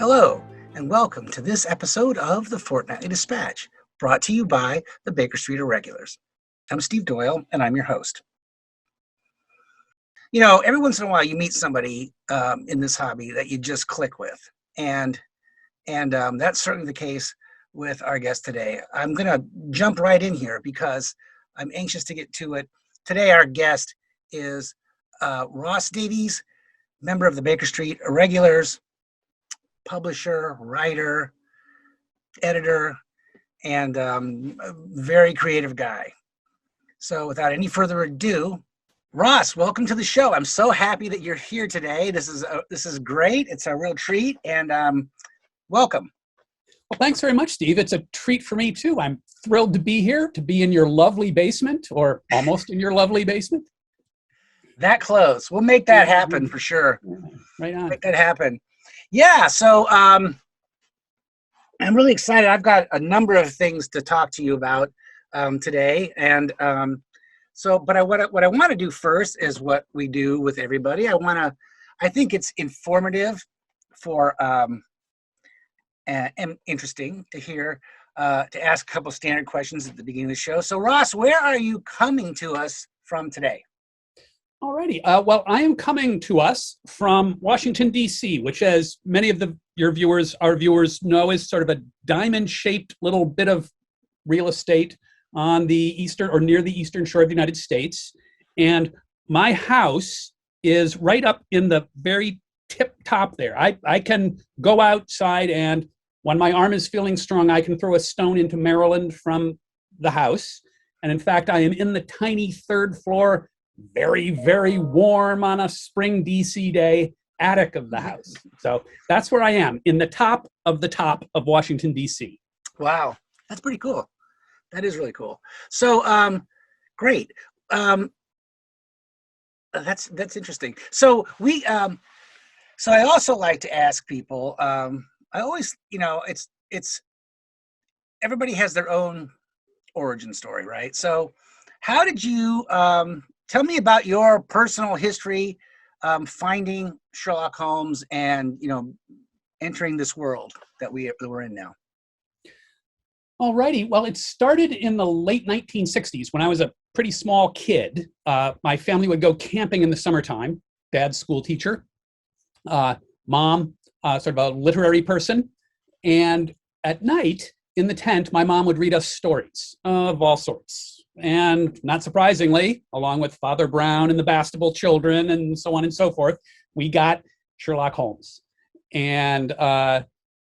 Hello, and welcome to this episode of the Fortnightly Dispatch, brought to you by the Baker Street Irregulars. I'm Steve Doyle, and I'm your host. You know, every once in a while you meet somebody in this hobby that you just click with, and that's certainly the case with our guest today. I'm going to jump right in here because I'm anxious to get to it. Today, our guest is Ross Davies, member of the Baker Street Irregulars, publisher, writer, editor, and a very creative guy. So without any further ado, Ross, welcome to the show. I'm so happy that you're here today. This is great. It's a real treat, and welcome. Well, thanks very much, Steve. It's a treat for me, too. I'm thrilled to be here, to be in your lovely basement, or almost in your lovely basement. That close. We'll make that happen for sure. Right on. Make that happen. Yeah, so I'm really excited. I've got a number of things to talk to you about today, and what I want to do first is what we do with everybody. I think it's informative for and interesting to hear to ask a couple standard questions at the beginning of the show. So, Ross, where are you coming to us from today? Alrighty. Well, I am coming to us from Washington, D.C., which, as many of our viewers know, is sort of a diamond-shaped little bit of real estate on the eastern or near the eastern shore of the United States. And my house is right up in the very tip top there. I can go outside, and when my arm is feeling strong, I can throw a stone into Maryland from the house. And in fact, I am in the tiny third floor, very, very warm on a spring DC day attic of the house. So that's where I am, in the top of Washington, DC. Wow, that's pretty cool. That is really cool. So, great. That's interesting. So so I also like to ask people. I always, it's everybody has their own origin story, right? So, how did you? Tell me about your personal history finding Sherlock Holmes and, entering this world that we're in now. Alrighty. Well, it started in the late 1960s when I was a pretty small kid. My family would go camping in the summertime. Dad's school teacher. Mom, sort of a literary person. And at night in the tent, my mom would read us stories of all sorts. And not surprisingly, along with Father Brown and the Bastable Children and so on and so forth, we got Sherlock Holmes. And my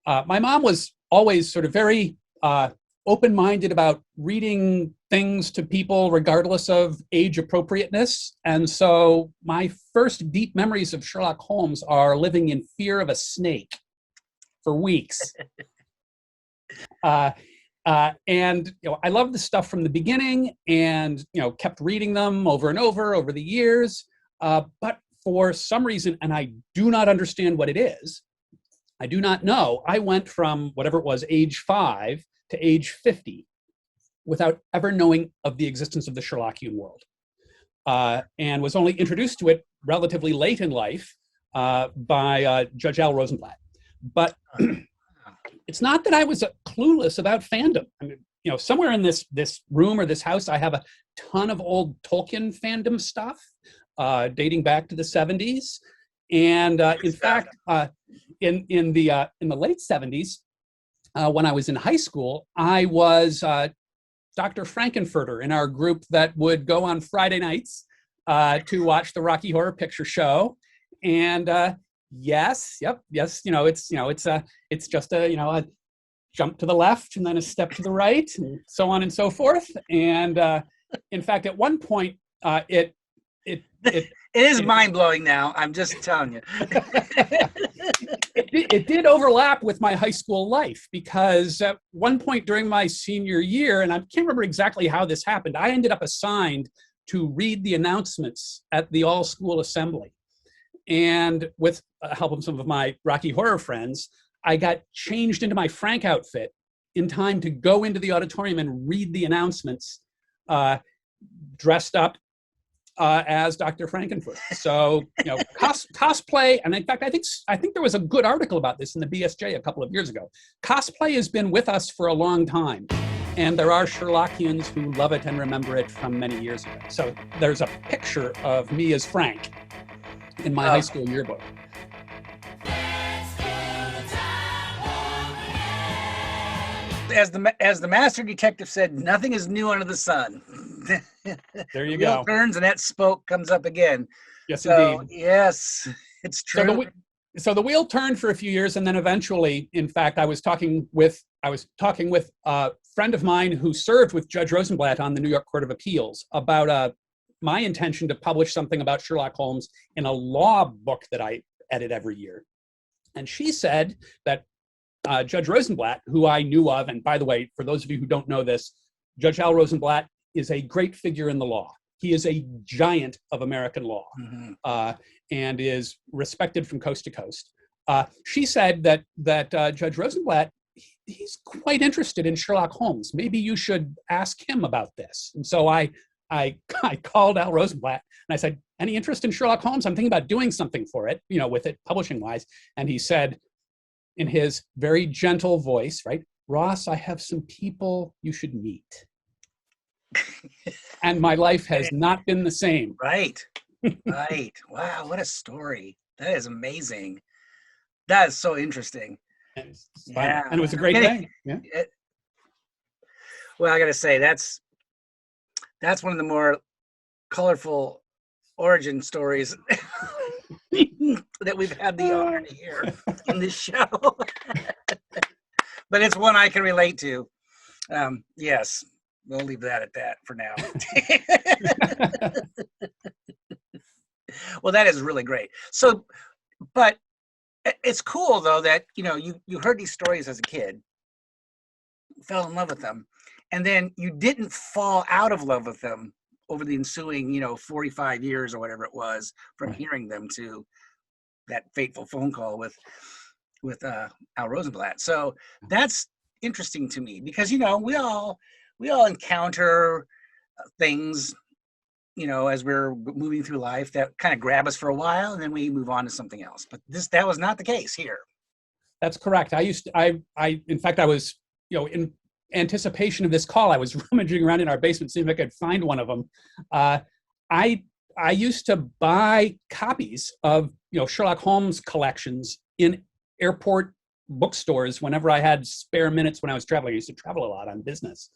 mom was always sort of very open-minded about reading things to people regardless of age appropriateness. And so my first deep memories of Sherlock Holmes are living in fear of a snake for weeks. And I loved the stuff from the beginning, and kept reading them over and over the years. But for some reason, and I do not understand what it is, I do not know, I went from whatever it was, age 5 to age 50 without ever knowing of the existence of the Sherlockian world, and was only introduced to it relatively late in life by Judge Al Rosenblatt. But it's not that I was clueless about fandom. I mean, somewhere in this room or this house, I have a ton of old Tolkien fandom stuff dating back to the 70s. And in fact, in the late 70s, when I was in high school, I was Dr. Frankenfurter in our group that would go on Friday nights to watch the Rocky Horror Picture Show. And yes, it's just a jump to the left and then a step to the right, and so on and so forth. And in fact, at one point, it is mind-blowing now. I'm just telling you. It did overlap with my high school life, because at one point during my senior year, and I can't remember exactly how this happened, I ended up assigned to read the announcements at the all-school assembly. And with the help of some of my Rocky Horror friends, I got changed into my Frank outfit in time to go into the auditorium and read the announcements, dressed up as Dr. Frankenfoot. So, cosplay, and in fact, I think there was a good article about this in the BSJ a couple of years ago. Cosplay has been with us for a long time, and there are Sherlockians who love it and remember it from many years ago. So there's a picture of me as Frank in my high school yearbook. As the master detective said, nothing is new under the sun. There you Wheel go. turns and that spoke comes up again. Yes, So, indeed. yes, it's true. So the wheel turned for a few years, and then eventually, in fact, I was talking with a friend of mine who served with Judge Rosenblatt on the New York Court of Appeals about my intention to publish something about Sherlock Holmes in a law book that I edit every year. And she said that Judge Rosenblatt, who I knew of, and by the way, for those of you who don't know this, Judge Al Rosenblatt is a great figure in the law. He is a giant of American law, and is respected from coast to coast. She said that Judge Rosenblatt, he's quite interested in Sherlock Holmes. Maybe you should ask him about this. And so I called Al Rosenblatt and I said, any interest in Sherlock Holmes? I'm thinking about doing something for it, with it publishing wise. And he said, in his very gentle voice, right, Ross, I have some people you should meet. And my life has not been the same. Right. Wow, what a story. That is amazing. That is so interesting. And it was a great day. Yeah. Well, I got to say, that's one of the more colorful origin stories that we've had the honor to hear in this show. But it's one I can relate to. Yes, we'll leave that at that for now. Well, that is really great. So, but it's cool though that you heard these stories as a kid, fell in love with them, and then you didn't fall out of love with them over the ensuing 45 years or whatever it was from hearing them to that fateful phone call with Al Rosenblatt. So that's interesting to me because we all encounter things as we're moving through life that kind of grab us for a while and then we move on to something else. But that was not the case here. That's correct. In fact, I was, in anticipation of this call, I was rummaging around in our basement, seeing if I could find one of them. I used to buy copies of, Sherlock Holmes collections in airport bookstores whenever I had spare minutes when I was traveling. I used to travel a lot on business.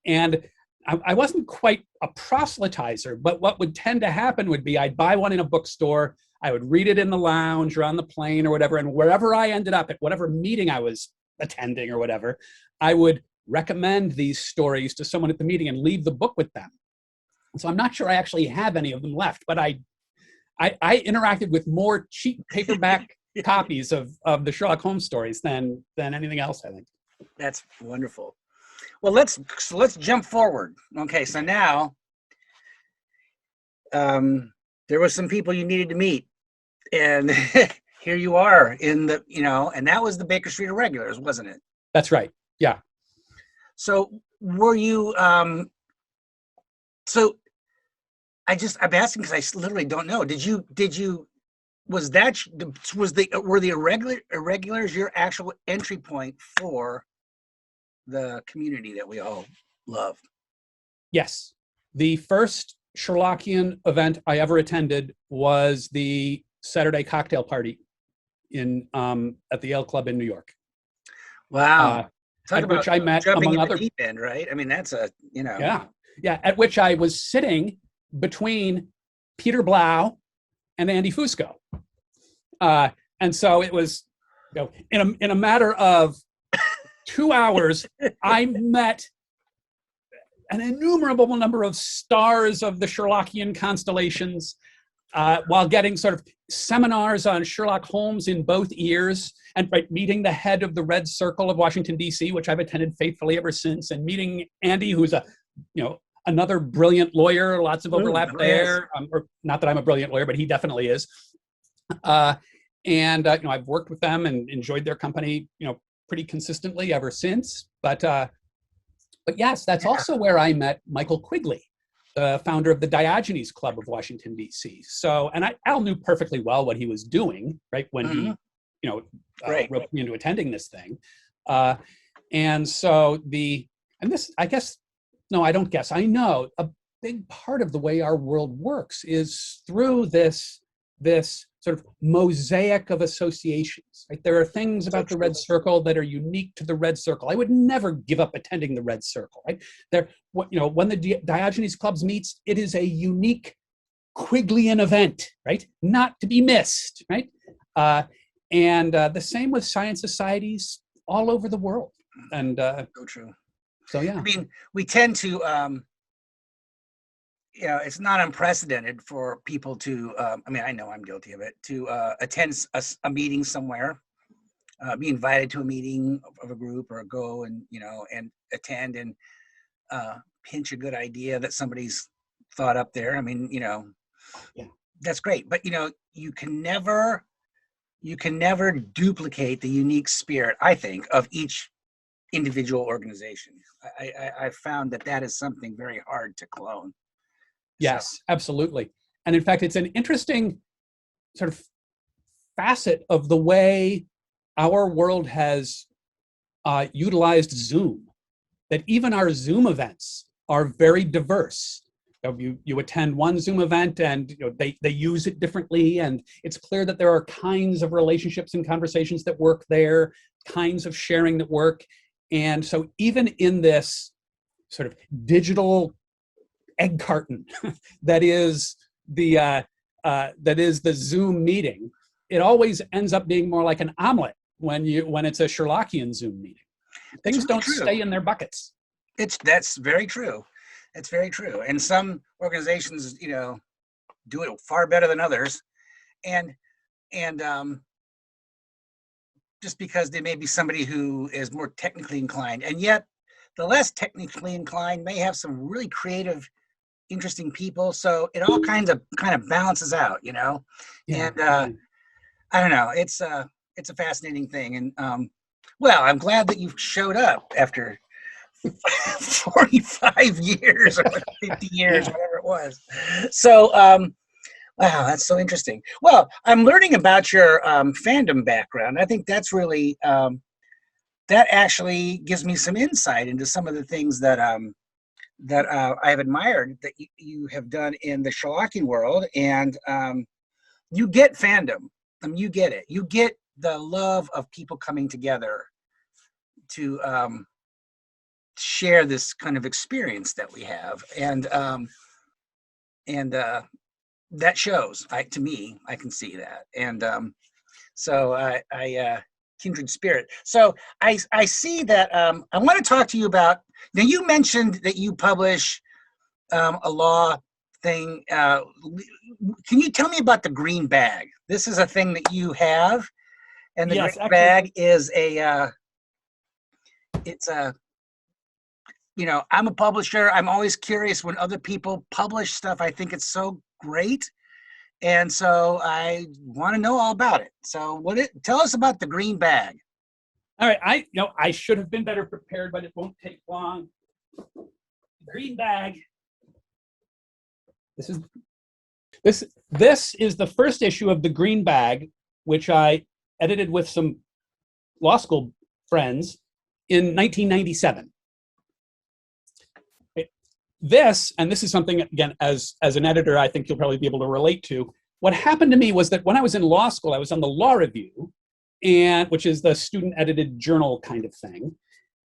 And I wasn't quite a proselytizer, but what would tend to happen would be I'd buy one in a bookstore, I would read it in the lounge or on the plane or whatever, and wherever I ended up, at whatever meeting I was attending or whatever, I would recommend these stories to someone at the meeting and leave the book with them. So I'm not sure I actually have any of them left, but I interacted with more cheap paperback copies of the Sherlock Holmes stories than anything else, I think. That's wonderful. Well, let's jump forward. Okay, so now there was some people you needed to meet, and here you are in the and that was the Baker Street Irregulars, wasn't it? That's right. Yeah. So were you? So I'm asking because I literally don't know. Were the Irregulars your actual entry point for the community that we all love? Yes. The first Sherlockian event I ever attended was the Saturday cocktail party at the Ale Club in New York. Wow. At which I met, among other deep end, right? I mean, that's Yeah. At which I was sitting between Peter Blau and Andy Fusco. And so it was, in a matter of 2 hours, I met an innumerable number of stars of the Sherlockian constellations, while getting sort of seminars on Sherlock Holmes in both ears, and meeting the head of the Red Circle of Washington, D.C., which I've attended faithfully ever since, and meeting Andy, who's another brilliant lawyer, lots of overlap there. Or not that I'm a brilliant lawyer, but he definitely is. And I've worked with them and enjoyed their company, pretty consistently ever since. But yes, that's also where I met Michael Quigley, the founder of the Diogenes Club of Washington, D.C. So, and Al knew perfectly well what he was doing, right, when he, Right. roped me into attending this thing. And so and this, I guess, no, I don't guess, I know a big part of the way our world works is through this sort of mosaic of associations, right? There are things about the Red Circle that are unique to the Red Circle. I would never give up attending the Red Circle, right? When the Diogenes Clubs meets, it is a unique Quiglian event, right? Not to be missed, right? And the same with science societies all over the world. And so true. So, yeah. I mean, we tend to, it's not unprecedented for people to, I know I'm guilty of it, to attend a meeting somewhere, be invited to a meeting of a group, or go and, and attend and pinch a good idea that somebody's thought up there. I mean, Yeah. That's great. But, you can never duplicate the unique spirit, I think, of each individual organization. I found that is something very hard to clone. Yes, absolutely. And in fact, it's an interesting sort of facet of the way our world has utilized Zoom, that even our Zoom events are very diverse. You attend one Zoom event and they use it differently, and it's clear that there are kinds of relationships and conversations that work there, kinds of sharing that work. And so even in this sort of digital egg carton that is the Zoom meeting, it always ends up being more like an omelet when it's a Sherlockian Zoom meeting. Things really don't stay in their buckets. That's very true. It's very true. And some organizations, do it far better than others. And just because they may be somebody who is more technically inclined, and yet the less technically inclined may have some really creative, interesting people. So it all kind of balances out, Yeah. And I don't know. It's a fascinating thing. And well, I'm glad that you showed up after 45 years or 50 years, whatever it was. So, wow, that's so interesting. Well, I'm learning about your fandom background. I think that's really, that actually gives me some insight into some of the things that I've admired that you have done in the Sherlockian world. And you get fandom. You get it. You get the love of people coming together to share this kind of experience that we have. And that shows. To me, I can see that. And so I kindred spirit. So I see that. I want to talk to you about. Now, you mentioned that you publish a law thing. Can you tell me about the green bag? This is a thing that you have, and the green bag is it's a. I'm a publisher. I'm always curious when other people publish stuff. I think it's so great. And so I want to know all about it. So tell us about the green bag. All right. I should have been better prepared, but it won't take long. Green bag. This is the first issue of the Green Bag, which I edited with some law school friends in 1997. This is something, again, as an editor, I think you'll probably be able to relate to. What happened to me was that when I was in law school, I was on the Law Review, which is the student-edited journal kind of thing.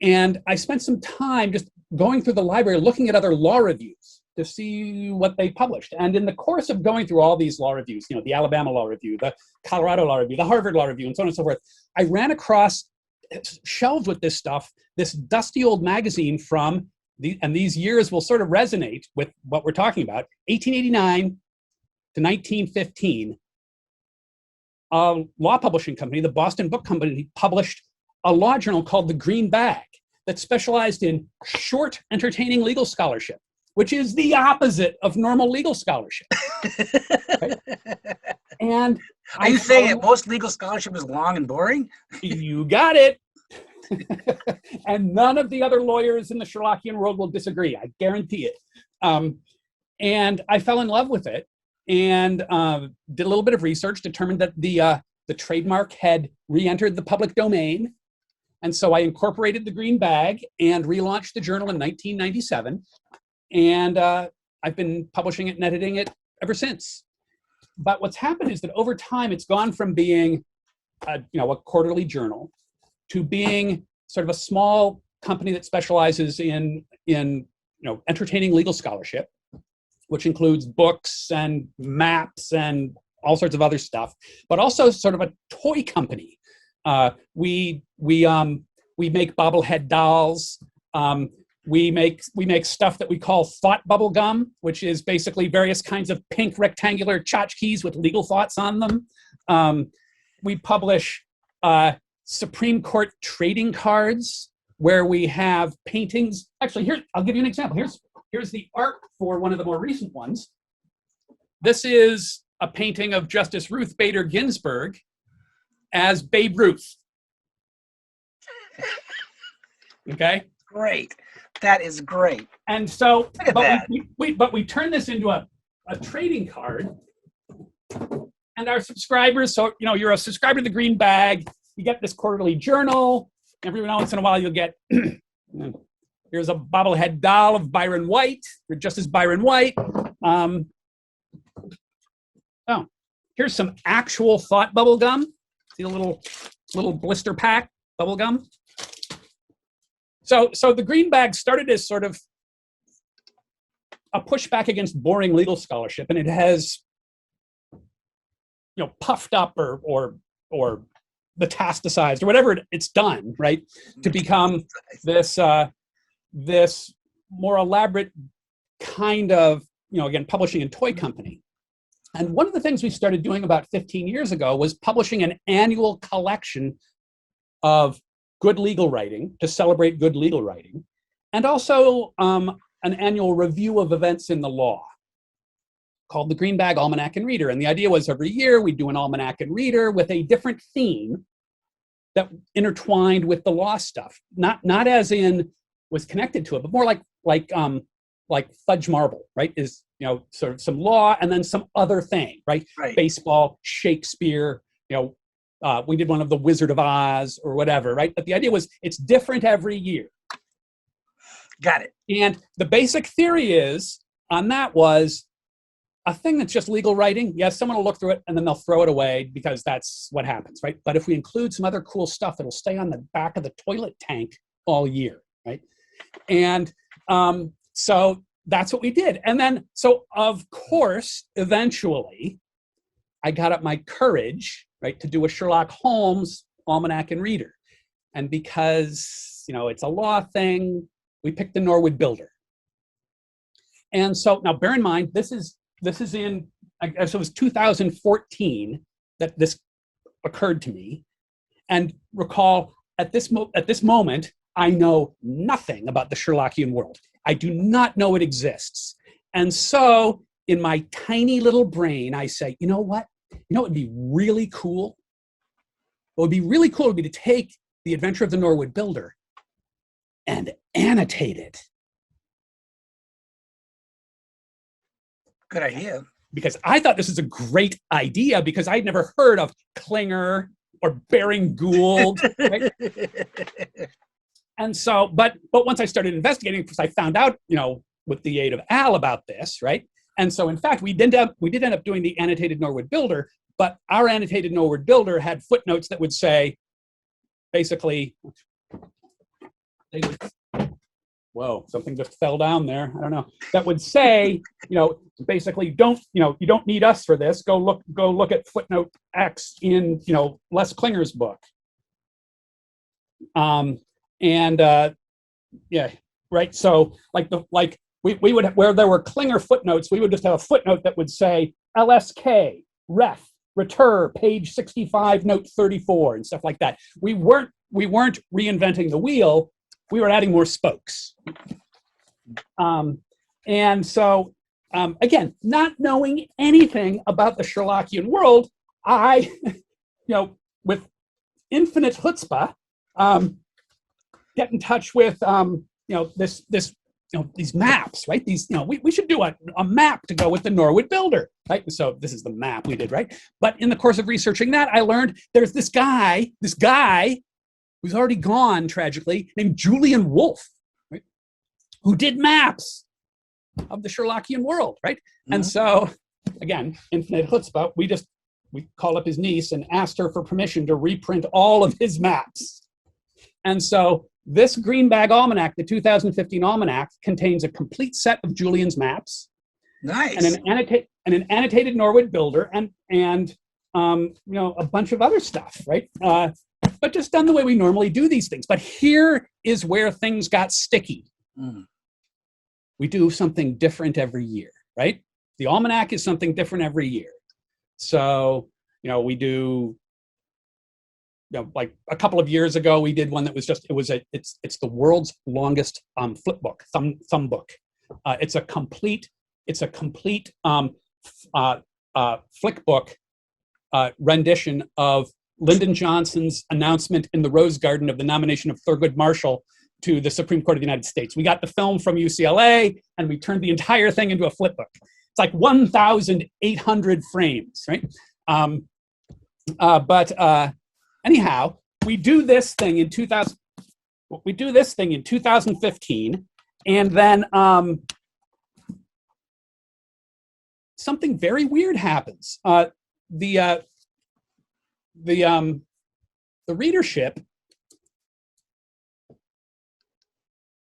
And I spent some time just going through the library, looking at other law reviews to see what they published. And in the course of going through all these law reviews, the Alabama Law Review, the Colorado Law Review, the Harvard Law Review, and so on and so forth, I ran across shelves with this stuff, this dusty old magazine from and these years will sort of resonate with what we're talking about, 1889 to 1915, a law publishing company, the Boston Book Company, published a law journal called The Green Bag that specialized in short, entertaining legal scholarship, which is the opposite of normal legal scholarship. Right? And are you saying that most legal scholarship is long and boring? You got it. And none of the other lawyers in the Sherlockian world will disagree. I guarantee it. And I fell in love with it and did a little bit of research, determined that the trademark had re-entered the public domain. And so I incorporated the green bag and relaunched the journal in 1997. And I've been publishing it and editing it ever since. But what's happened is that over time, it's gone from being a quarterly journal to being sort of a small company that specializes in entertaining legal scholarship, which includes books and maps and all sorts of other stuff, but also sort of a toy company. We make bobblehead dolls. We make stuff that we call thought bubble gum, which is basically various kinds of pink rectangular tchotchkes with legal thoughts on them. We publish Supreme Court trading cards where we have paintings. Actually, here, I'll give you an example. Here's the art for one of the more recent ones. This is a painting of Justice Ruth Bader Ginsburg as Babe Ruth. Okay? Great. That is great. And so, but we turn this into a trading card. And our subscribers, so you're a subscriber to the Green Bag, you get this quarterly journal. Every once in a while you'll get, here's a bobblehead doll of Byron White, or Justice Byron White. Here's some actual thought bubble gum. See a little blister pack bubble gum. So the Green Bag started as sort of a pushback against boring legal scholarship, and it has puffed up or metastasized or whatever it's done, right, to become this this more elaborate kind of again publishing and toy company. And one of the things we started doing about 15 years ago was publishing an annual collection of good legal writing to celebrate good legal writing, and also an annual review of events in the law called the Green Bag Almanac and Reader. And the idea was every year we'd do an Almanac and Reader with a different theme that intertwined with the law stuff. Not as in was connected to it, but more like fudge marble, right? Is sort of some law and then some other thing, right? Baseball, Shakespeare, we did one of the Wizard of Oz or whatever, right? But the idea was it's different every year. Got it. And the basic theory on that was a thing that's just legal writing. Yes, someone will look through it and then they'll throw it away because that's what happens, right? But if we include some other cool stuff, it'll stay on the back of the toilet tank all year, right? And so that's what we did. And then, so of course, eventually, I got up my courage, right, to do a Sherlock Holmes Almanac and Reader. And because, it's a law thing, we picked the Norwood Builder. And so now bear in mind, this is in, I guess it was 2014 that this occurred to me. And recall, at this moment, I know nothing about the Sherlockian world. I do not know it exists. And so in my tiny little brain, I say, you know what? It would be really cool. What would be really cool would be to take The Adventure of the Norwood Builder and annotate it. Good idea. Because I thought this was a great idea because I'd never heard of Klinger or Baring Gould. Right? And so, but once I started investigating, because I found out, with the aid of Al about this, right? And so, in fact, we did end up doing the annotated Norwood Builder, but our annotated Norwood Builder had footnotes that would say, basically, whoa, something just fell down there. I don't know. That would say, basically, you don't need us for this. Go look at footnote X in, Les Klinger's book. Yeah, right. So we would, where there were Klinger footnotes, we would just have a footnote that would say LSK, ref, retur, page 65, note 34, and stuff like that. We weren't reinventing the wheel. We were adding more spokes. And so, again, not knowing anything about the Sherlockian world, I, with infinite chutzpah, get in touch with, this these maps, right? These, we should do a map to go with the Norwood Builder, right? So this is the map we did, right? But in the course of researching that, I learned there's this guy who's already gone tragically, named Julian Wolfe, right? Who did maps of the Sherlockian world, right? Mm-hmm. And so, again, infinite chutzpah, we called up his niece and asked her for permission to reprint all of his maps. And so this Green Bag Almanac, the 2015 Almanac, contains a complete set of Julian's maps. Nice. And an annotated Norwood Builder and a bunch of other stuff, right? But just done the way we normally do these things. But here is where things got sticky. Mm. We do something different every year, right? The Almanac is something different every year. So, we do, like a couple of years ago, we did one that was it's the world's longest flip book, thumb book. It's a complete flick book rendition of Lyndon Johnson's announcement in the Rose Garden of the nomination of Thurgood Marshall to the Supreme Court of the United States. We got the film from UCLA and we turned the entire thing into a flip book. It's like 1,800 frames, right? Anyhow, we do this thing in 2015, and then something very weird happens. The readership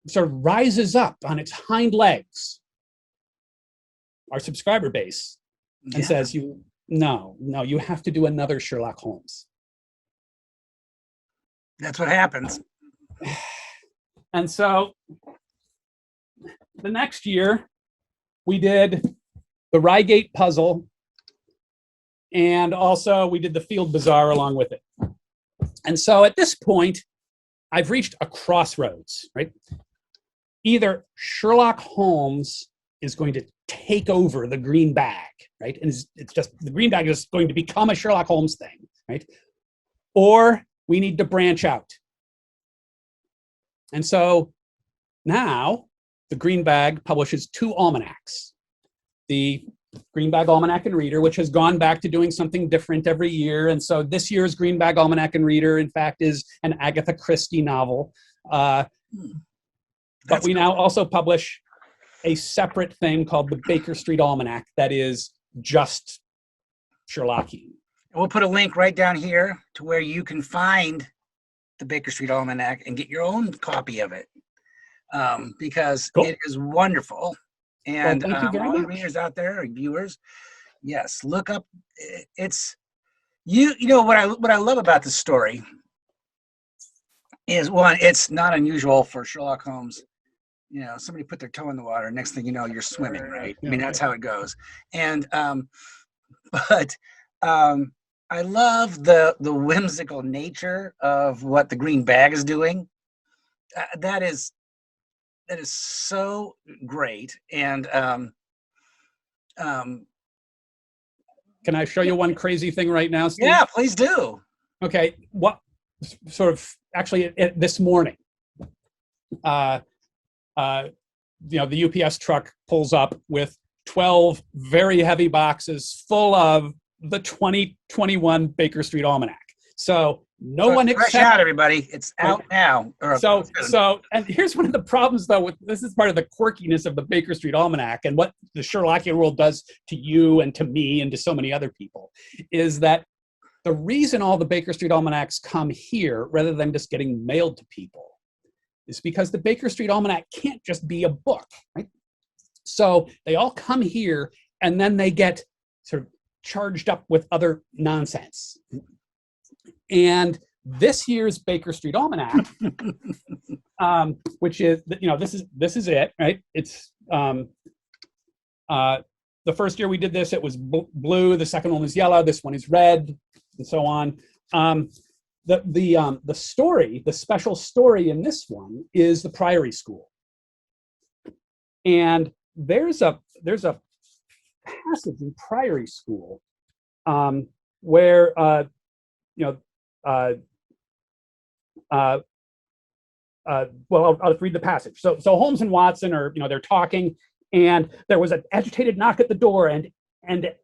sort of rises up on its hind legs, our subscriber base, and says, no, you have to do another Sherlock Holmes. That's what happens. And so the next year, we did the Reigate puzzle, and also we did the Field Bazaar along with it. And so at this point, I've reached a crossroads, right? Either Sherlock Holmes is going to take over the green bag, right? And it's just, the green bag is going to become a Sherlock Holmes thing, right? Or we need to branch out. And so now the Green Bag publishes 2 almanacs. The Green Bag Almanac and Reader, which has gone back to doing something different every year. And so this year's Green Bag Almanac and Reader, in fact, is an Agatha Christie novel. But we now also publish a separate thing called the Baker Street Almanac that is just Sherlockian. We'll put a link right down here to where you can find the Baker Street Almanac and get your own copy of it, because cool. It is wonderful. And all the readers out there, or viewers, yes, look up. It's what I love about this story is, one, it's not unusual for Sherlock Holmes. Somebody put their toe in the water, next thing you know, you're swimming, right? I mean, that's how it goes. And I love the whimsical nature of what the Green Bag is doing. That is so great. And can I show you one crazy thing right now, Steve? Yeah, please do. Okay, what sort of actually this morning, the UPS truck pulls up with 12 very heavy boxes full of the 2021 Baker Street Almanac. So one except out, everybody. It's out now. So, and here's one of the problems, though. This is part of the quirkiness of the Baker Street Almanac, and what the Sherlockian world does to you and to me and to so many other people, is that the reason all the Baker Street Almanacs come here rather than just getting mailed to people is because the Baker Street Almanac can't just be a book, right? So they all come here, and then they get sort of charged up with other nonsense. And this year's Baker Street Almanac, which is, this is it, right? It's the first year we did this, it was blue. The second one was yellow. This one is red, and so on. The story, the special story in this one is the Priory School, and there's a passage in Priory School where I'll read the passage. So Holmes and Watson are, they're talking, and there was an agitated knock at the door, and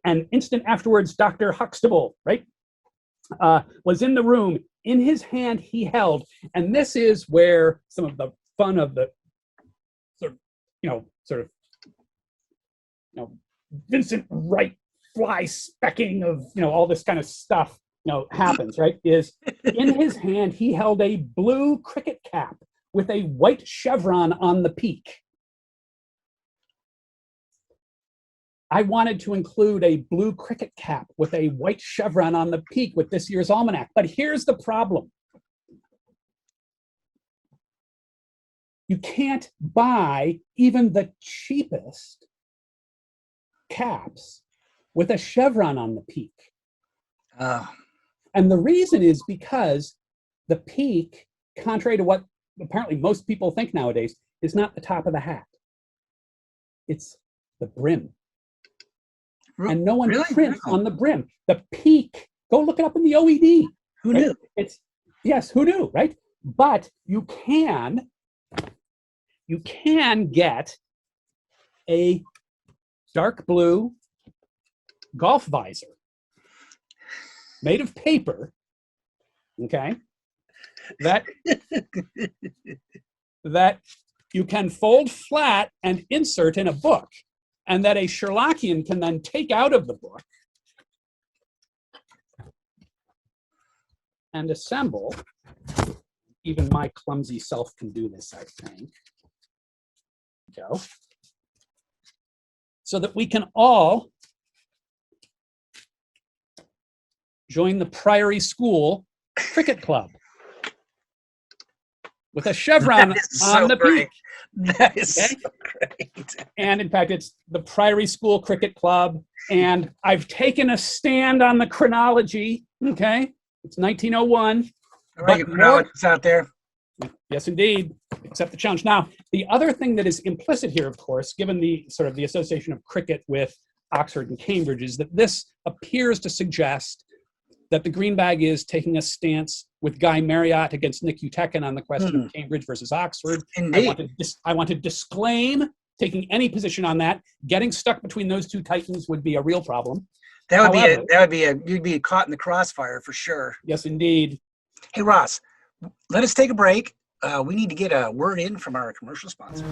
an instant afterwards, Dr. Huxtable, right, was in the room. In his hand he held, and this is where some of the fun of the sort of Vincent Wright fly specking of all this kind of stuff happens, right? Is in his hand he held a blue cricket cap with a white chevron on the peak. I wanted to include a blue cricket cap with a white chevron on the peak with this year's almanac, but here's the problem. You can't buy even the cheapest caps with a chevron on the peak. And the reason is because the peak, contrary to what apparently most people think nowadays, is not the top of the hat. It's the brim. And no one prints on the brim. The peak, go look it up in the OED. Who knew? Yes, who knew, right? But you can get a dark blue golf visor made of paper, okay, that you can fold flat and insert in a book, and that a Sherlockian can then take out of the book and assemble. Even my clumsy self can do this, I think. Go. So that we can all join the Priory School Cricket Club with a chevron on the peak. That is so great. And in fact, it's the Priory School Cricket Club. And I've taken a stand on the chronology. Okay, it's 1901. All right, you chronologists out there. Yes, indeed. Accept the challenge. Now, the other thing that is implicit here, of course, given the sort of the association of cricket with Oxford and Cambridge, is that this appears to suggest that the green bag is taking a stance with Guy Marriott against Nick Utekin on the question of Cambridge versus Oxford. Indeed. I want to disclaim taking any position on that. Getting stuck between those two titans would be a real problem. You'd be caught in the crossfire for sure. Yes, indeed. Hey, Ross, let us take a break. We need to get a word in from our commercial sponsor.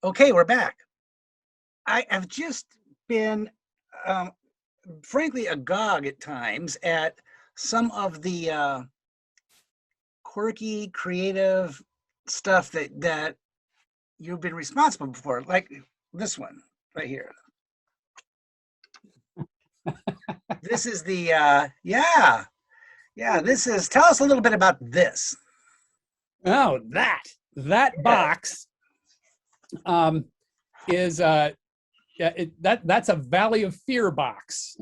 Okay, we're back. I have just been, frankly, agog at times at some of the quirky, creative stuff that you've been responsible for, like this one right here. This is the, this is, tell us a little bit about this. Oh, that box is, that's a Valley of Fear box.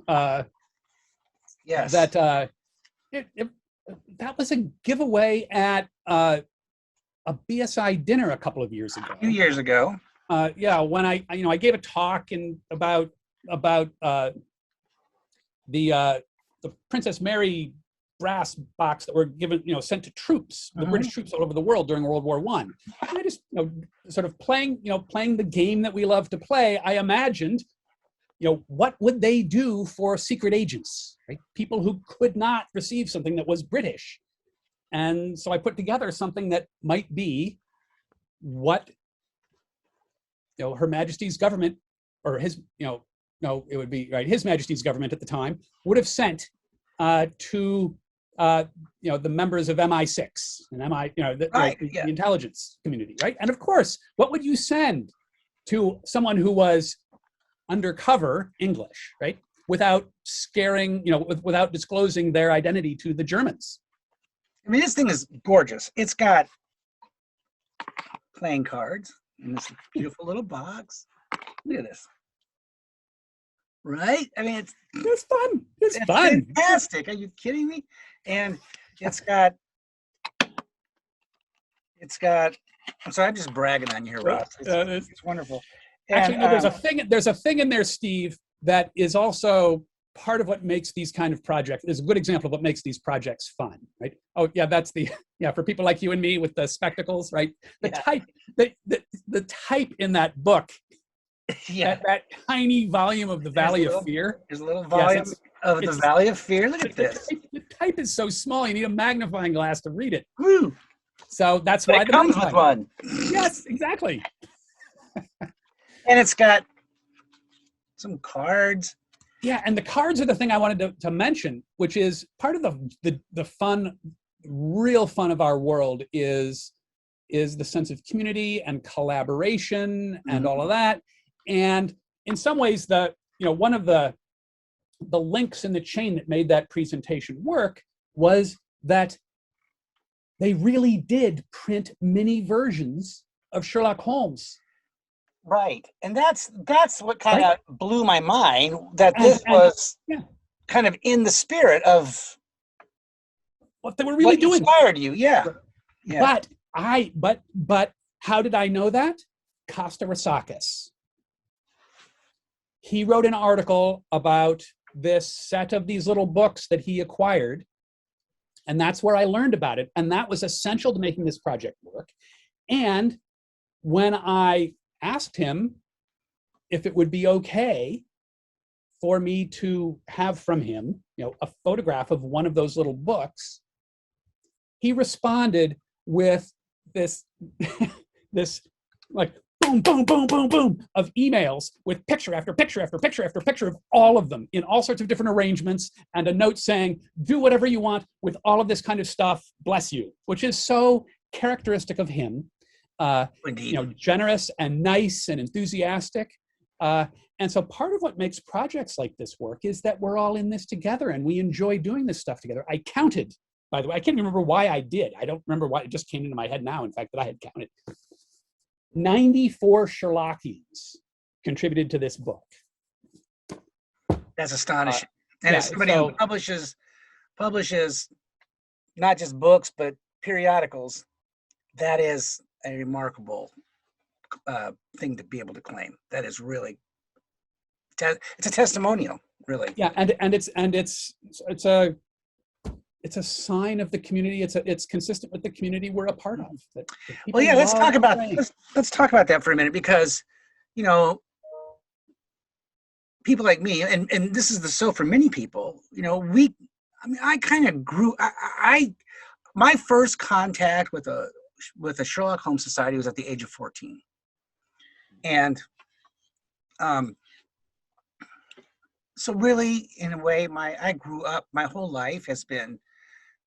Yes. That was a giveaway at a BSI dinner a couple of years ago. A few years ago. When I gave a talk about the Princess Mary brass box that were given, sent to troops, the British troops all over the world during World War I. And I just, sort of playing the game that we love to play, I imagined, what would they do for secret agents, right? People who could not receive something that was British. And so I put together something that might be what, Her Majesty's government, or his, it would be, right, His Majesty's government at the time would have sent to the members of MI6 and the intelligence community, right? And of course, what would you send to someone who was undercover English, right? Without scaring, without disclosing their identity to the Germans. I mean, this thing is gorgeous. It's got playing cards in this beautiful little box. Look at this. right? I mean, It's fun. It's it's fun. fantastic. Are you kidding me? And it's got. I'm sorry, I'm just bragging on you here, Ross. It's wonderful. And Actually, no. There's a thing in there, Steve, that is also part of what makes these kind of projects. Is a good example of what makes these projects fun, right? Oh, yeah, that's the yeah for people like you and me with the spectacles, right? The yeah, type, the type in that book, yeah. that tiny volume of the Valley of Fear. There's a little Yes, volume of the it's Valley of Fear. Look at this. the type is so small, you need a magnifying glass to read it. Woo! So that's But why it the comes with one. Yes, exactly. And it's got some cards. Yeah, and the cards are the thing I wanted to mention, which is part of the fun, real fun of our world is the sense of community and collaboration and all of that. And in some ways, one of the links in the chain that made that presentation work was that they really did print mini versions of Sherlock Holmes. Right. And that's what kind Right? of blew my mind, that And, this and was yeah, kind of in the spirit of what they were really what doing. inspired you. Yeah. Yeah. But how did I know that? Costa Rosakis. He wrote an article about this set of these little books that he acquired, and that's where I learned about it. And that was essential to making this project work. And when I asked him if it would be okay for me to have from him, a photograph of one of those little books, he responded with this, this like boom, boom, boom, boom, boom of emails with picture after picture after picture after picture of all of them in all sorts of different arrangements, and a note saying, do whatever you want with all of this kind of stuff, bless you, which is so characteristic of him. Generous and nice and enthusiastic. And so part of what makes projects like this work is that we're all in this together and we enjoy doing this stuff together. I counted, by the way, I can't remember why I did. I don't remember why, it just came into my head now, in fact, that I had counted. 94 Sherlockians contributed to this book. That's astonishing. And as somebody who publishes not just books, but periodicals, that is a remarkable thing to be able to claim. That is really, it's a testimonial, really. Yeah, and it's a sign of the community. It's consistent with the community we're a part of. Well, yeah, let's talk about that for a minute, because people like me, and this is so for many people, I kind of grew. My first contact with a Sherlock Holmes Society was at the age of 14, and so really, in a way, I grew up. My whole life has been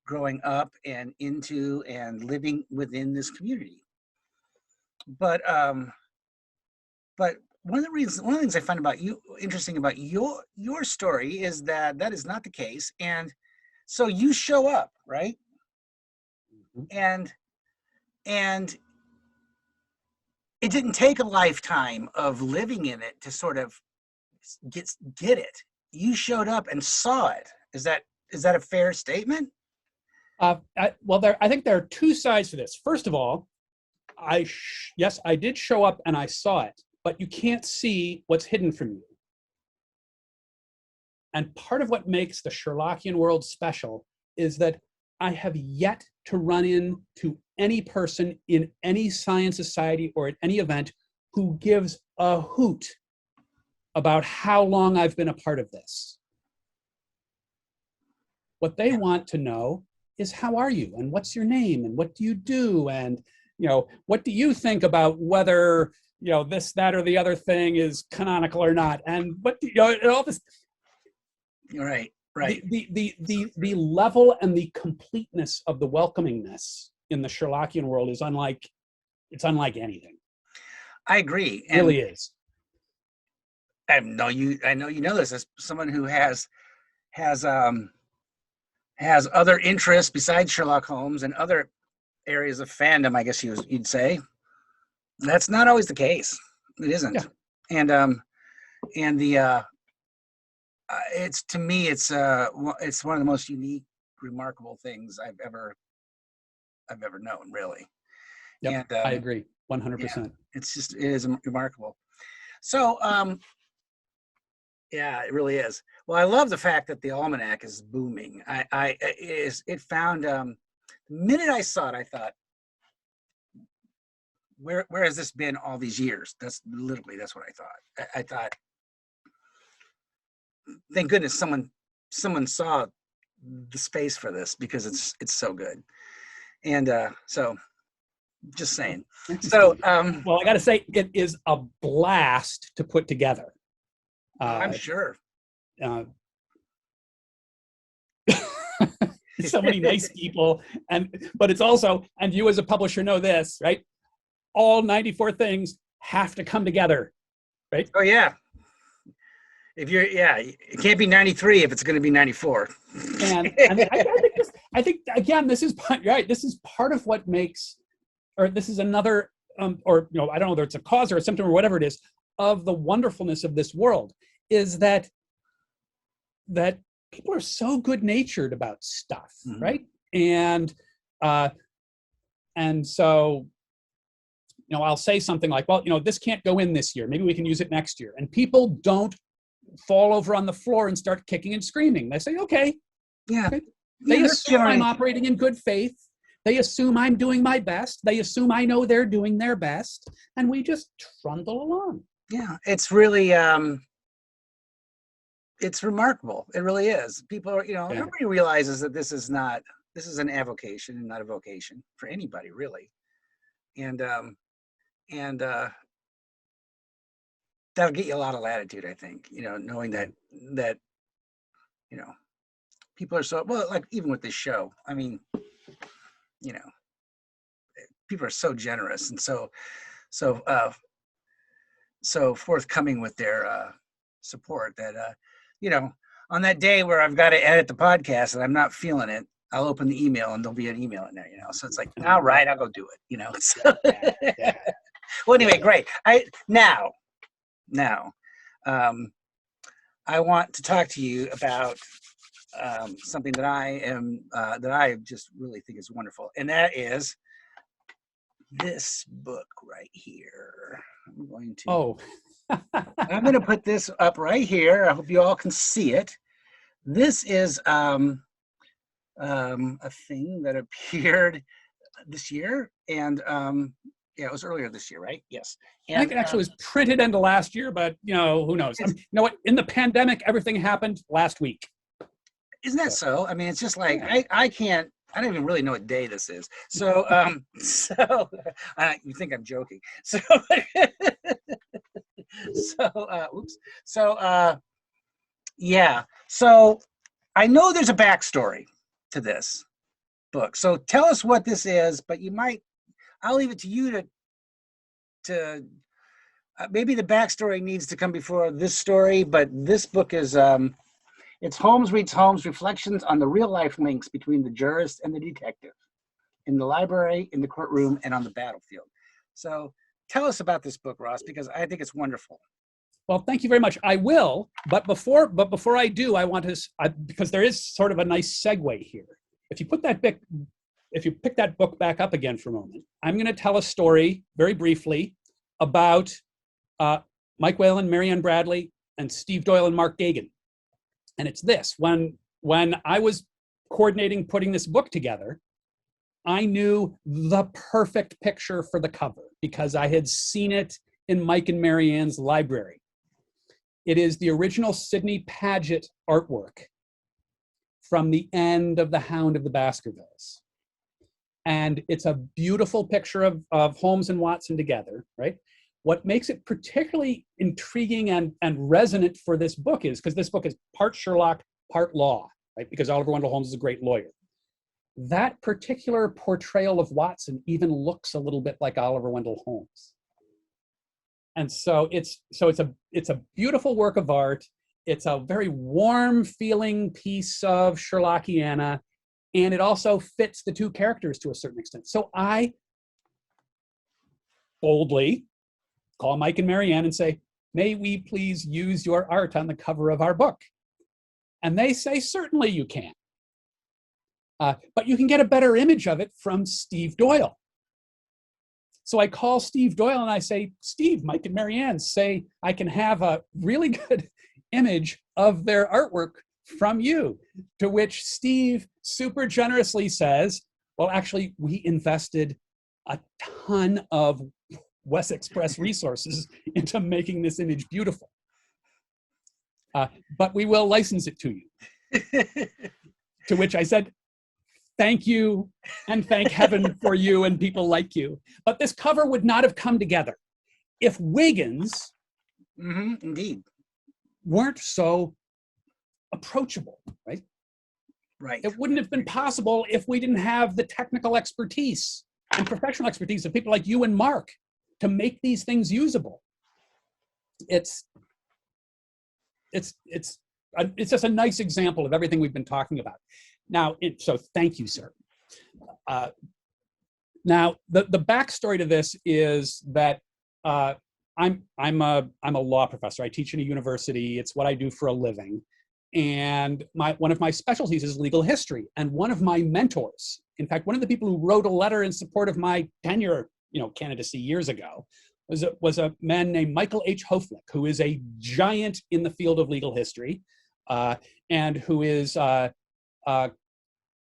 growing up and into and living within this community. But one of the things I find interesting about your story is that is not the case. And so you show up, right? Mm-hmm. And it didn't take a lifetime of living in it to sort of get it. You showed up and saw it. Is that a fair statement? I think there are two sides to this. First of all, yes, I did show up and I saw it, but you can't see what's hidden from you. And part of what makes the Sherlockian world special is that I have yet to run into any person in any science society or at any event who gives a hoot about how long I've been a part of this. What they want to know is, how are you, and what's your name, and what do you do, and what do you think about whether this, that, or the other thing is canonical or not, and all this. Right. The level and the completeness of the welcomingness in the Sherlockian world is unlike anything. I agree. It really is. I know you know this as someone who has other interests besides Sherlock Holmes and other areas of fandom, I guess you'd say. That's not always the case. It isn't. Yeah. And it's to me, it's one of the most unique, remarkable things I've ever known, really. Yep, And I agree, yeah, 100%. it is remarkable. So yeah, it really is. Well, I love the fact that the almanac is booming. It found the minute I saw it, I thought, where has this been all these years? That's what I thought. I thought, thank goodness someone saw the space for this, because it's so good. And so just saying. Thank you, So Steve. Well, I got to say, it is a blast to put together. I'm sure. Uh, so many nice people, but it's also, and you as a publisher know this, right? All 94 things have to come together, right? Oh yeah. It can't be 93 if it's going to be 94. And I think again, this is right. This is part of what makes, or this is another, or I don't know whether it's a cause or a symptom or whatever it is, of the wonderfulness of this world, is that people are so good-natured about stuff, Mm-hmm. right? And so, I'll say something like, well, this can't go in this year. Maybe we can use it next year. And people don't fall over on the floor and start kicking and screaming. They say, okay. Yeah. Okay. They assume I'm operating in good faith. They assume I'm doing my best. They assume I know they're doing their best. And we just trundle along. Yeah, it's really, it's remarkable. It really is. People are, everybody realizes that this is an avocation and not a vocation for anybody, really. And that'll get you a lot of latitude, I think, knowing that people are so, well, like even with this show, I mean, people are so generous and so forthcoming with their support that, on that day where I've got to edit the podcast and I'm not feeling it, I'll open the email and there'll be an email in there, so it's like, all right, I'll go do it, So, Yeah. Well, anyway, great. Now, I want to talk to you about something that I just really think is wonderful, and that is this book right here. I'm going to put this up right here. I hope you all can see it. This is a thing that appeared this year, and it was earlier this year, right? Yes. And, I think it actually was printed into last year, but who knows? You know what? In the pandemic, everything happened last week. Isn't that so? I mean, it's just like I don't even really know what day this is. So you think I'm joking? So oops. So yeah. So I know there's a backstory to this book. So tell us what this is, but I'll leave it to you to maybe the backstory needs to come before this story, but this book is it's Holmes Reads Holmes, Reflections on the Real-Life Links Between the Jurist and the Detective, in the library, in the courtroom, and on the battlefield. So tell us about this book, Ross, because I think it's wonderful. Well, thank you very much. I will, but before I do, I want to, because there is sort of a nice segue here. If you pick that book back up again for a moment, I'm going to tell a story very briefly about Mike Whalen, Marianne Bradley, and Steve Doyle and Mark Gagan. And it's this: when I was coordinating putting this book together, I knew the perfect picture for the cover because I had seen it in Mike and Marianne's library. It is the original Sidney Paget artwork from the end of The Hound of the Baskervilles. And it's a beautiful picture of Holmes and Watson together, right? What makes it particularly intriguing and resonant for this book is because this book is part Sherlock, part law, right? Because Oliver Wendell Holmes is a great lawyer. That particular portrayal of Watson even looks a little bit like Oliver Wendell Holmes. And so it's a beautiful work of art. It's a very warm feeling piece of Sherlockiana, and it also fits the two characters to a certain extent. So I boldly call Mike and Marianne and say, may we please use your art on the cover of our book? And they say, certainly you can. But you can get a better image of it from Steve Doyle. So I call Steve Doyle and I say, Steve, Mike and Marianne say I can have a really good image of their artwork from you. To which Steve super generously says, well, actually, we invested a ton of West Express resources into making this image beautiful. But we will license it to you. To which I said, thank you, and thank heaven for you and people like you. But this cover would not have come together if Wiggins indeed weren't so approachable, right? Right. It wouldn't have been possible if we didn't have the technical expertise and professional expertise of people like you and Mark to make these things usable. It's just a nice example of everything we've been talking about. Now, so thank you, sir. Now, the backstory to this is that I'm a law professor. I teach in a university. It's what I do for a living. And one of my specialties is legal history. And one of my mentors, in fact, one of the people who wrote a letter in support of my tenure, candidacy years ago, was a man named Michael H. Hoflick, who is a giant in the field of legal history, and who is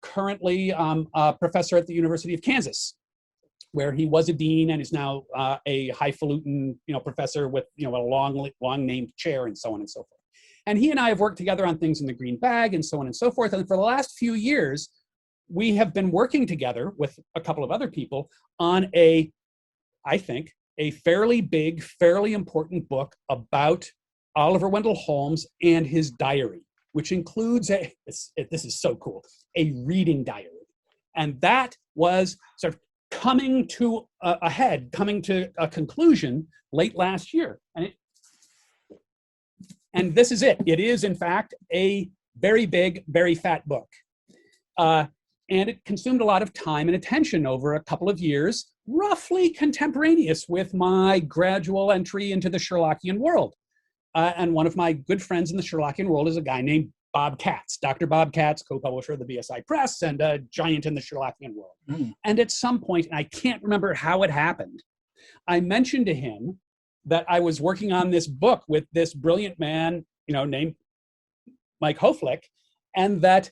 currently a professor at the University of Kansas, where he was a dean and is now a highfalutin, professor with a long named chair and so on and so forth. And he and I have worked together on things in the green bag and so on and so forth. And for the last few years, we have been working together with a couple of other people on I think, a fairly big, fairly important book about Oliver Wendell Holmes and his diary, which includes this is so cool, a reading diary. And that was sort of coming to a conclusion late last year. And this is it. It is, in fact, a very big, very fat book. And it consumed a lot of time and attention over a couple of years, roughly contemporaneous with my gradual entry into the Sherlockian world. And one of my good friends in the Sherlockian world is a guy named Bob Katz, Dr. Bob Katz, co-publisher of the BSI Press and a giant in the Sherlockian world. Mm. And at some point, and I can't remember how it happened, I mentioned to him that I was working on this book with this brilliant man, named Mike Hoflick, and that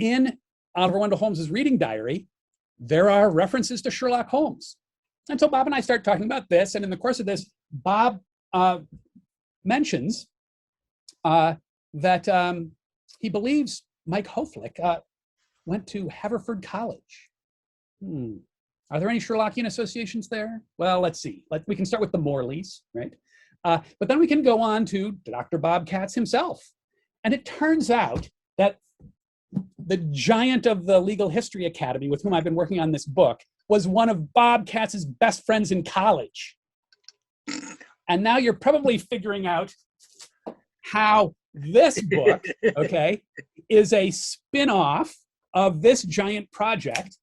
in Oliver Wendell Holmes's reading diary, there are references to Sherlock Holmes. And so Bob and I start talking about this, and in the course of this, Bob mentions that he believes Mike Hoflick went to Haverford College. Are there any Sherlockian associations there? Well, let's see. We can start with the Morleys, right? But then we can go on to Dr. Bob Katz himself. And it turns out that the giant of the Legal History Academy, with whom I've been working on this book, was one of Bob Katz's best friends in college. And now you're probably figuring out how this book, okay, is a spin-off of this giant project.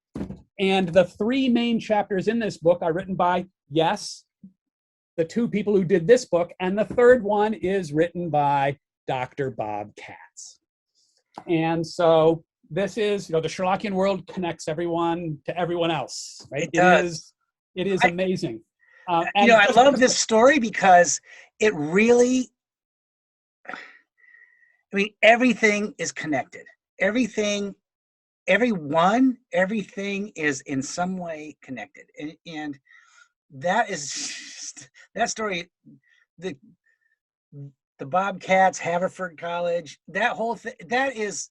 And the three main chapters in this book are written by, yes, the two people who did this book, and the third one is written by Dr. Bob Katz. And so this is, the Sherlockian world connects everyone to everyone else, right? It is amazing. I love this story because it really, everything is connected. Everything is in some way connected. And that is just, that story, the Bob Katz, Haverford College, that whole thing, that is,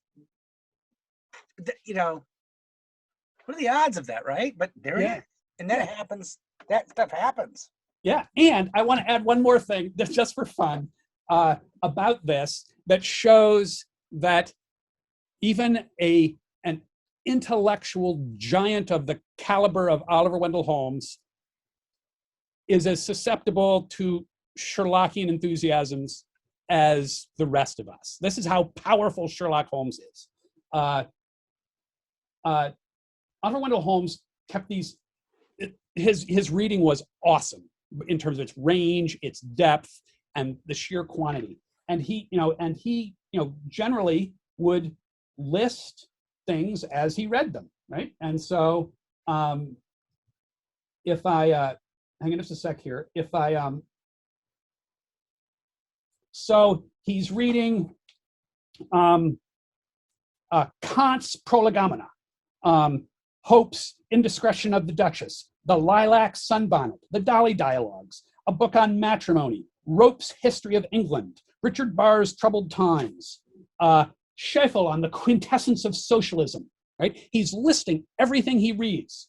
what are the odds of that, right? But there it is. And that happens, that stuff happens. Yeah, and I want to add one more thing, just for fun, about this, that shows that even an intellectual giant of the caliber of Oliver Wendell Holmes is as susceptible to Sherlockian enthusiasms as the rest of us. This is how powerful Sherlock Holmes is. Oliver Wendell Holmes kept his reading was awesome in terms of its range, its depth, and the sheer quantity. And he generally would list things as he read them, right? And so if I hang on just a sec here, if I so he's reading Kant's Prolegomena, Hope's Indiscretion of the Duchess, the Lilac Sunbonnet, the Dolly Dialogues, a book on matrimony, Rope's History of England, Richard Barr's Troubled Times, Scheffel on the Quintessence of Socialism, right? He's listing everything he reads.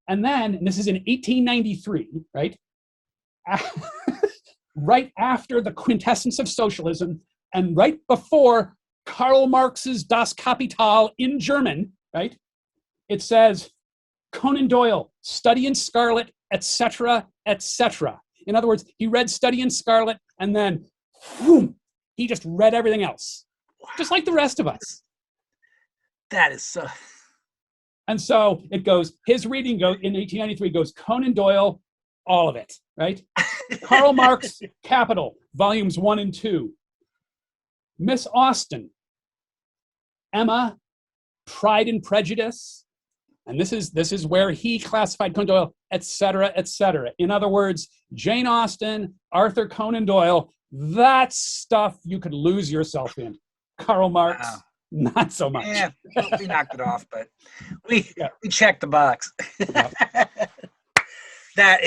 And then, and this is in 1893, right? Right after the Quintessence of Socialism and right before Karl Marx's Das Kapital in German, right? It says, Conan Doyle, Study in Scarlet, etc., etc. In other words, he read Study in Scarlet and then, whoom, he just read everything else, just like the rest of us. That is so. And so it goes, his reading goes, in 1893 goes Conan Doyle, all of it, right? Karl Marx, Capital, volumes 1 and 2. Miss Austen, Emma, Pride and Prejudice, and this is where he classified Conan Doyle, etc., etc. In other words, Jane Austen, Arthur Conan Doyle, that's stuff you could lose yourself in. Karl Marx, not so much. Yeah, we knocked it off, but we checked the box. Yep. That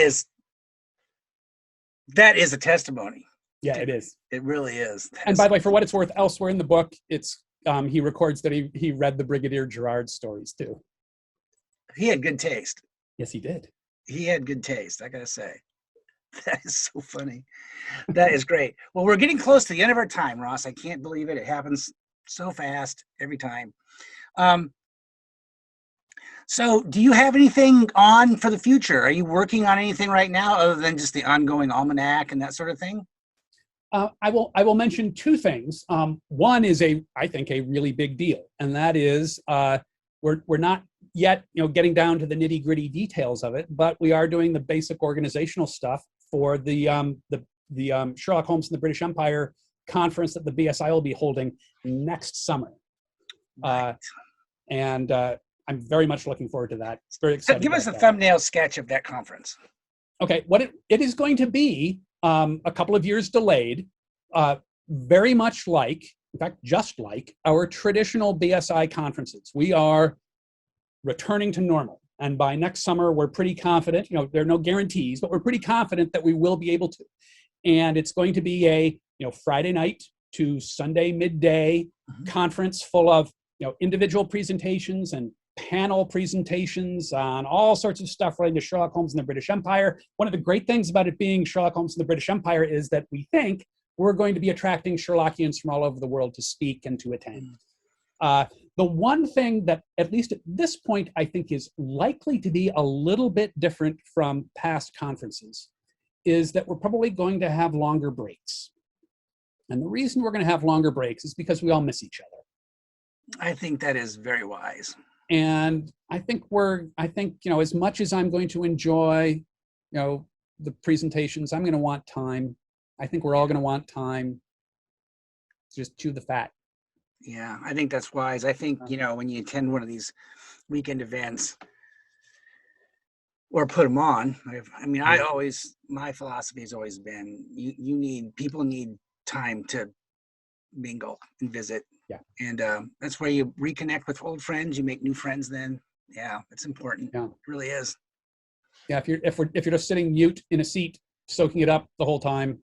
is a testimony. Yeah, it is. It really is. And by the way, for what it's worth, elsewhere in the book, it's he records that he read the Brigadier Gerard stories too. He had good taste. Yes, he did. He had good taste, I gotta say. That is so funny. That is great. Well, we're getting close to the end of our time, Ross. I can't believe it. It happens so fast every time. So do you have anything on for the future? Are you working on anything right now other than just the ongoing almanac and that sort of thing? I will mention two things. One is I think a really big deal, and that is we're not yet getting down to the nitty gritty details of it, but we are doing the basic organizational stuff for the Sherlock Holmes and the British Empire conference that the BSI will be holding next summer. Right. And I'm very much looking forward to that. It's very exciting. Give us a thumbnail sketch of that conference. Okay, what it is going to be, a couple of years delayed, very much like, in fact, just like our traditional BSI conferences. We are returning to normal. And by next summer, we're pretty confident, there are no guarantees, but we're pretty confident that we will be able to. And it's going to be a, Friday night to Sunday midday conference full of, individual presentations and panel presentations on all sorts of stuff relating to Sherlock Holmes and the British Empire. One of the great things about it being Sherlock Holmes and the British Empire is that we think we're going to be attracting Sherlockians from all over the world to speak and to attend. The one thing that, at least at this point, I think is likely to be a little bit different from past conferences is that we're probably going to have longer breaks. And the reason we're going to have longer breaks is because we all miss each other. I think that is very wise. And I think as much as I'm going to enjoy, the presentations, I'm going to want time. I think we're all going to want time to just chew the fat. Yeah, I think that's wise. I think, when you attend one of these weekend events or put them on, my philosophy has always been, people need time to mingle and visit. Yeah. And that's where you reconnect with old friends, you make new friends then. Yeah, it's important. Yeah. It really is. Yeah, if you're just sitting mute in a seat, soaking it up the whole time.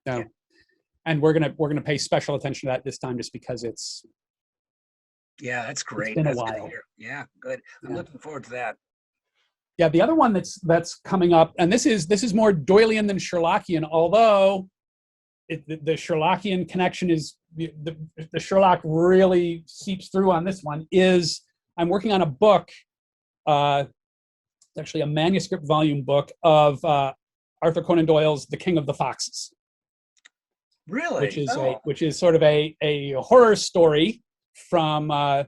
No. Yeah. And we're gonna pay special attention to that this time, just because it's. Yeah, that's great. It's been that's a while. Yeah, good. I'm looking forward to that. Yeah, the other one that's coming up, and this is more Doylean than Sherlockian, although the Sherlockian connection is the Sherlock really seeps through on this one. Is I'm working on a book, actually a manuscript volume book of Arthur Conan Doyle's The King of the Foxes. Really? Which is sort of a horror story from the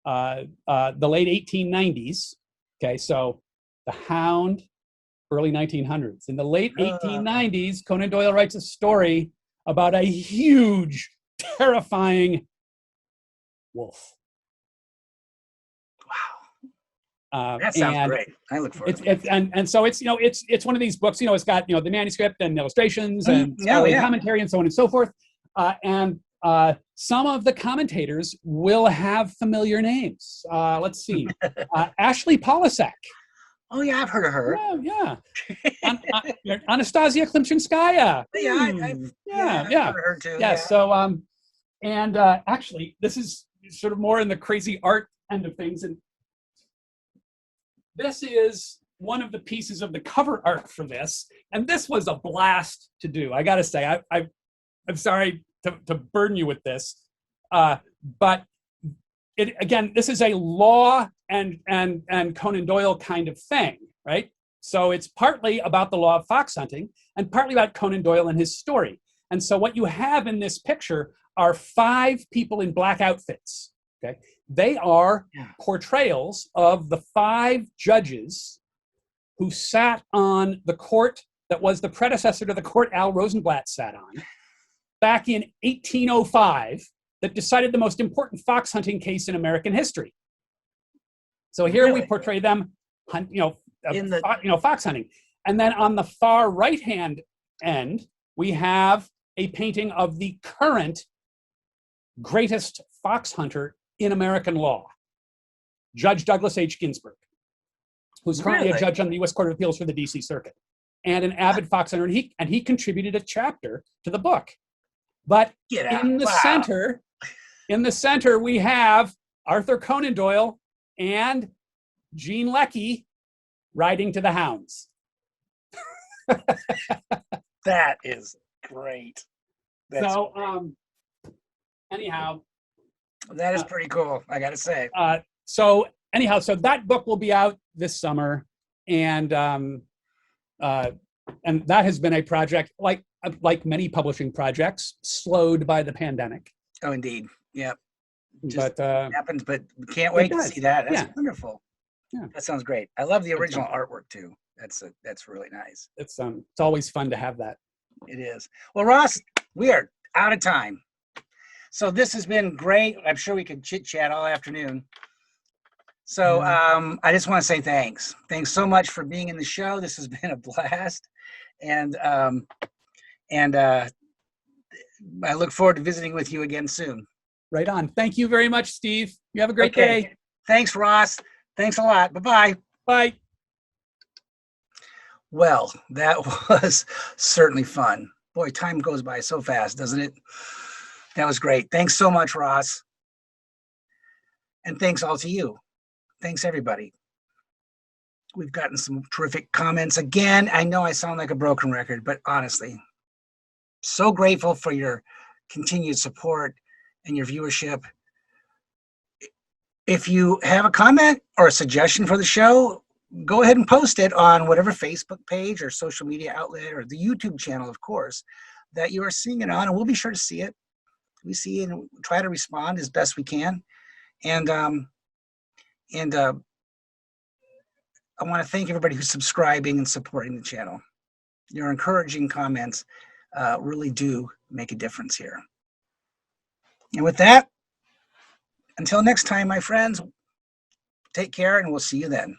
late 1890s. Okay, so The Hound, early 1900s. In the late 1890s, Conan Doyle writes a story about a huge terrifying wolf. Wow. That sounds And great. I look forward to it. and so it's it's one of these books. It's got the manuscript and illustrations and scholarly commentary and so on and so forth. And some of the commentators will have familiar names. Let's see, Ashley Polisek. Oh yeah, I've heard of her. Yeah. Anastasia Klimchinskaya. Yeah, I've heard of her too. Yeah. So and actually, this is sort of more in the crazy art end of things, and this is one of the pieces of the cover art for this, and this was a blast to do. I got to say, I'm sorry to burden you with this, but this is a law and Conan Doyle kind of thing, right? So it's partly about the law of fox hunting and partly about Conan Doyle and his story. And so what you have in this picture are 5 people in black outfits. Okay, they are portrayals of the 5 judges who sat on the court that was the predecessor to the court Al Rosenblatt sat on back in 1805 that decided the most important fox hunting case in American history. So here we portray them, fox hunting. And then on the far right-hand end, we have a painting of the current greatest fox hunter in American law, Judge Douglas H. Ginsburg, who's currently a judge on the U.S. Court of Appeals for the D.C. Circuit, and an avid fox hunter, and he contributed a chapter to the book. But in the center, we have Arthur Conan Doyle and Gene Leckie riding to the hounds. That is great. Anyhow, that is pretty cool, I gotta say. So that book will be out this summer, and that has been a project like many publishing projects, slowed by the pandemic. Oh, indeed. Yeah. But happens, but we can't wait to see that. That's wonderful. Yeah. That sounds great. I love the original artwork too. That's really nice. It's always fun to have that. It is. Well, Ross, we are out of time. So this has been great. I'm sure we could chit chat all afternoon. So I just want to say thanks. Thanks so much for being in the show. This has been a blast. And I look forward to visiting with you again soon. Right on. Thank you very much, Steve. You have a great day. Thanks, Ross. Thanks a lot. Bye-bye. Bye. Well, that was certainly fun. Boy, time goes by so fast, doesn't it? That was great. Thanks so much, Ross. And thanks all to you. Thanks, everybody. We've gotten some terrific comments. Again, I know I sound like a broken record, but honestly, so grateful for your continued support and your viewership. If you have a comment or a suggestion for the show, go ahead and post it on whatever Facebook page or social media outlet or the YouTube channel, of course, that you are seeing it on, and we'll be sure to see it. We see it and try to respond as best we can. And I want to thank everybody who's subscribing and supporting the channel. Your encouraging comments really do make a difference here. And with that, until next time, my friends, take care, and we'll see you then.